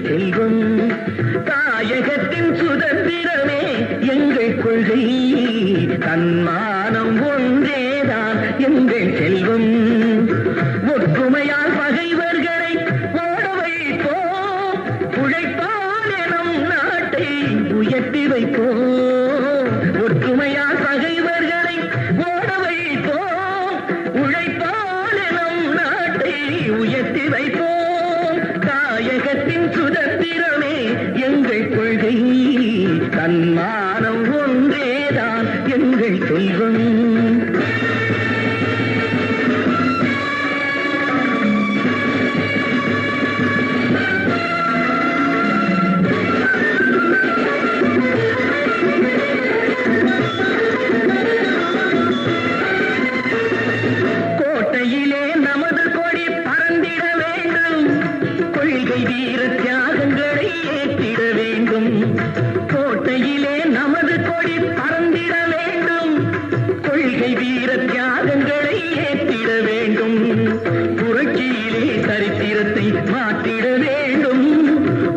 செல்வம். தாயகத்தின் சுதந்திரமே எங்கள் கொள்கை, தன்மானம் ஒன்றேதான் எங்கள் செல்வம். ஒற்றுமையால் பகைவர்களை ஓட வைப்போம், உழைப்பால் எனும் நாட்டை உயர்த்தி வைப்போம். ஒற்றுமையால் பகைவர்களை ஓட வைப்போம், உழைப்பால் எனும் நாட்டை உயர்த்தி வைப்போம். தாயகத்தின் சுதந்திரமே எங்கள் கொள்கை, தன்மானம் ஒன்றேதான் எங்கள் செல்வம். கோட்டையிலே நமது கொடி பறந்திட வேண்டும், கொள்கை வீர தியாகங்களை ஏற்றிட வேண்டும். கோட்டையிலே நமது கொடி பறந்திட வேண்டும், கொள்கை வீர தியாகங்களை ஏற்றிட வேண்டும். புரட்சியிலே சரித்திரத்தை மாற்றிட வேண்டும்,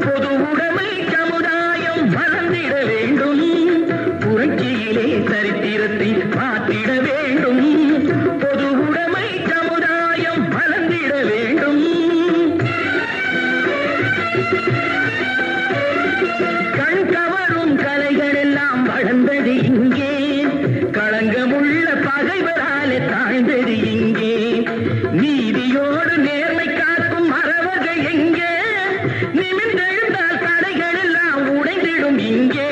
பொது உடைமை சமுதாயம் வளர்ந்திட வேண்டும். புரட்சியிலே சரித்திரத்தை மாற்றிட வேண்டும், பொது உடைமை சமுதாயம் வளர்ந்திட வேண்டும். கண் கவரும் கலைகள் எல்லாம் வளர்ந்தது இங்கே, களங்கமுள்ள பகைவராலே தாழ்ந்தது இங்கே. நீதியோடு நேர்மை காக்கும் மறவர்கள் எங்கே, நிமிர்ந்தெழுந்தால் தடைகள் எல்லாம் உடைந்திடும் இங்கே.